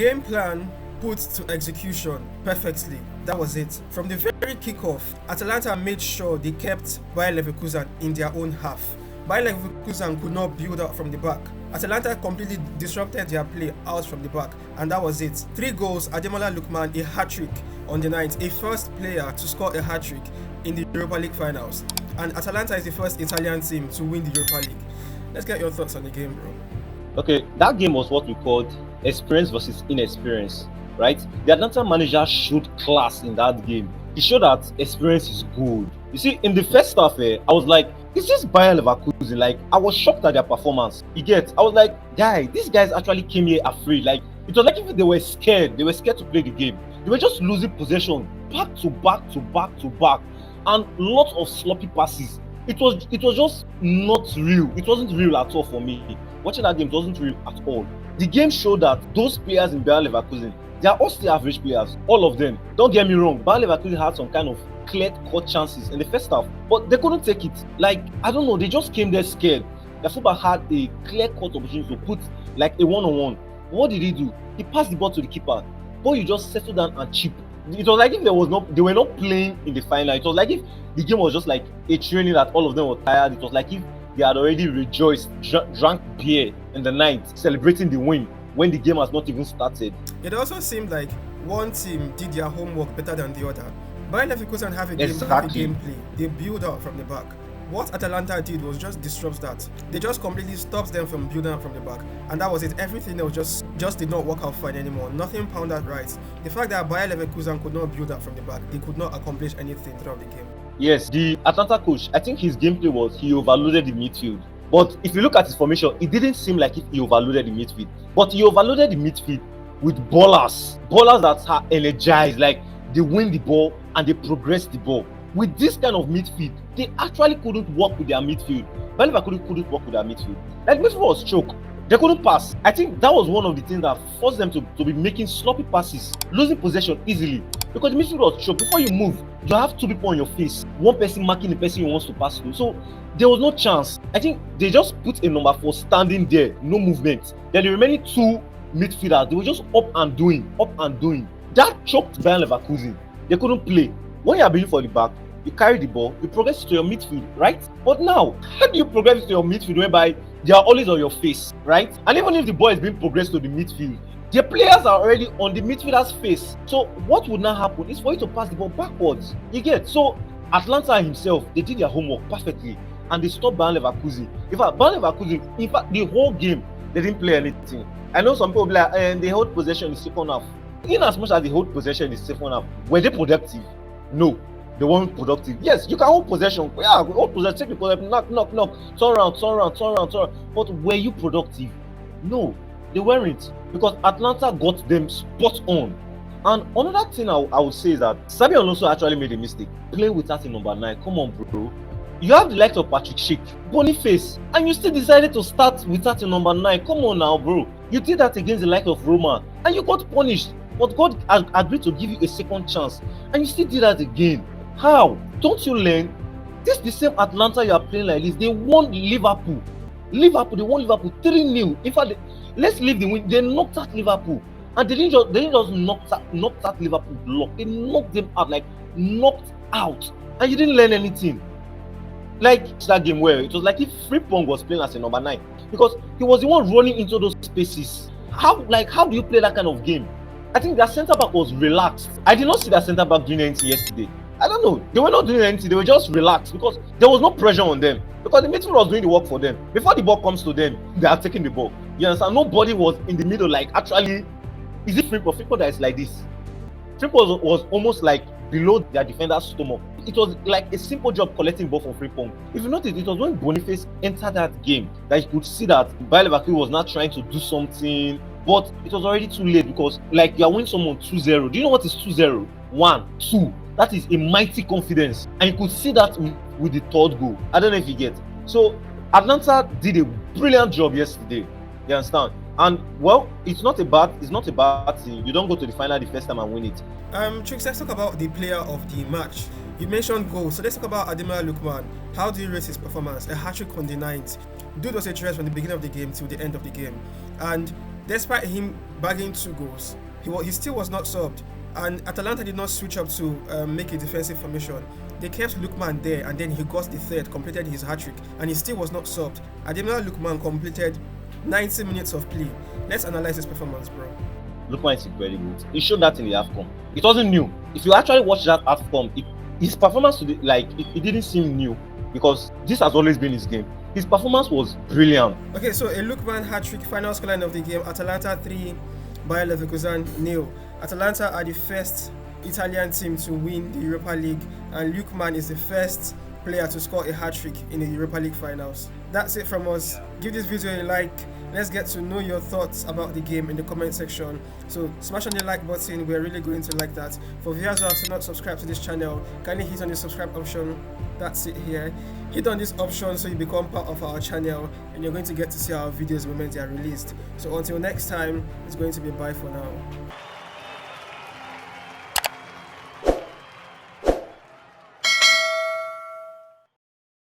game plan put to execution perfectly. That was it. From the very kickoff, Atalanta made sure they kept Bayer Leverkusen in their own half. Bayer Leverkusen could not build up from the back. Atalanta completely disrupted their play out from the back, and that was it. 3 goals, Ademola Lookman, a hat-trick on the night, a first player to score a hat-trick in the Europa League finals. And Atalanta is the first Italian team to win the Europa League. Let's get your thoughts on the game, bro. Okay, that game was what we called experience versus inexperience, right? The Atlanta manager showed class in that game. He showed that experience is good. You see, in the first half, I was like, it's just Bayer Leverkusen. Like, I was shocked at their performance. You get? I was like, these guys actually came here afraid. Like, it was like if they were scared. They were scared to play the game. They were just losing possession back to back to back to back, and lots of sloppy passes. It was just not real. It wasn't real at all for me. Watching that game, it wasn't real at all. The game showed that those players in Bayer Leverkusen, they are all still average players, all of them. Don't get me wrong, Bayer Leverkusen had some kind of clear-cut chances in the first half, but they couldn't take it. Like, I don't know, they just came there scared. The fullback had a clear-cut opportunity to put like a one-on-one. What did he do? He passed the ball to the keeper. But you just settled down and chip. It was like if they were not playing in the final. It was like if the game was just like a training that all of them were tired. It was like if they had already rejoiced, drank beer in the night, celebrating the win when the game has not even started. It also seemed like one team did their homework better than the other. Bayer Leverkusen have a gameplay. They build up from the back. What Atalanta did was just disrupt that. They just completely stopped them from building up from the back, and that was it. Everything else just did not work out fine anymore. Nothing pounded right. The fact that Bayer Leverkusen could not build up from the back, they could not accomplish anything throughout the game. Yes, the Atalanta coach, I think his gameplay was he overloaded the midfield. But if you look at his formation, it didn't seem like if he overloaded the midfield. But he overloaded the midfield with ballers that are energized, like they win the ball and they progress the ball. With this kind of midfield, they actually couldn't work with their midfield. Bayer Leverkusen couldn't work with their midfield. Like, midfield was choke. They couldn't pass. I think that was one of the things that forced them to be making sloppy passes, losing possession easily. Because the midfield was choke. Before you move, you have 2 people on your face. One person marking the person you want to pass to. So there was no chance. I think they just put a number 4 standing there, no movement. Then the remaining 2 midfielders, they were just up and doing. That choked Bayer Leverkusen. They couldn't play. When you are building for the back, you carry the ball, you progress to your midfield, right? But now, how do you progress to your midfield whereby they are always on your face, right? And even if the ball is being progressed to the midfield, the players are already on the midfielder's face. So what would now happen is for you to pass the ball backwards. You get? So Atlanta himself, they did their homework perfectly and they stopped Bayer Leverkusen. In fact, Bayer Leverkusen, the whole game, they didn't play anything. I know some people be like, they hold possession in the second half. In as much as they hold possession in the second half, were they productive? No, they weren't productive. Yes, you can hold possession. Yeah, hold possession, take the possession, knock, turn around. But were you productive? No, they weren't. Because Atlanta got them spot on. And another thing I would say is that Xabi Alonso actually made a mistake playing without a number 9. Come on, bro. You have the likes of Patrick Schick, Boniface, and you still decided to start without a number 9. Come on now, bro. You did that against the likes of Roma, and you got punished. But God agreed to give you a second chance, and you still did that again. How? Don't you learn? This is the same Atlanta you are playing like this. They won Liverpool. They won Liverpool 3-0. In fact, let's leave the win. They knocked out Liverpool, and they didn't just knock out Liverpool block. They knocked them out, like knocked out, and you didn't learn anything. Like that game where it was like if Frimpong was playing as a number 9 because he was the one running into those spaces. How do you play that kind of game? I think their centre back was relaxed. I did not see their centre back doing anything yesterday. I don't know. They were not doing anything. They were just relaxed because there was no pressure on them. Because the midfield was doing the work for them. Before the ball comes to them, they are taking the ball. You understand? Nobody was in the middle. Like actually, is it Frimpong? Frimpong that is like this. Frimpong was almost like below their defender's stomach. It was like a simple job collecting ball from Frimpong. If you notice, it was when Boniface entered that game that you could see that Bayer Leverkusen was not trying to do something. But it was already too late because like you are winning someone 2-0. Do you know what is 2-0? 1, 2. That is a mighty confidence. And you could see that with the third goal. I don't know if you get. So Atlanta did a brilliant job yesterday. You understand? And well, it's not a bad thing. You don't go to the final the first time and win it. Chuks, let's talk about the player of the match. You mentioned goals, so let's talk about Ademola Lookman. How do you rate his performance? A hat-trick on the 9th. Dude was a threat from the beginning of the game till the end of the game. And despite him bagging 2 goals. He still was not subbed, and Atalanta did not switch up to make a defensive formation. They kept Lookman there, and then he got the third, completed his hat-trick, and he still was not subbed. Ademola Lookman completed 90 minutes of play. Let's analyze his performance, bro. Lookman is incredible. He showed that in the AFCON. It wasn't new. If you actually watch that AFCON, his performance today, it didn't seem new, because this has always been his game. His performance was brilliant. Okay, so a Lookman hat-trick, final scoreline of the game: Atalanta 3, Bayer Leverkusen 0. Atalanta are the first Italian team to win the Europa League, and Lookman is the first player to score a hat-trick in the Europa League finals. That's it from us. Give this video a like. Let's get to know your thoughts about the game in the comment section. So smash on the like button, we're really going to like that. For viewers who have still not subscribed to this channel, kindly hit on the subscribe option. That's it here. Hit on this option so you become part of our channel, and you're going to get to see our videos the moment they are released. So until next time, it's going to be bye for now.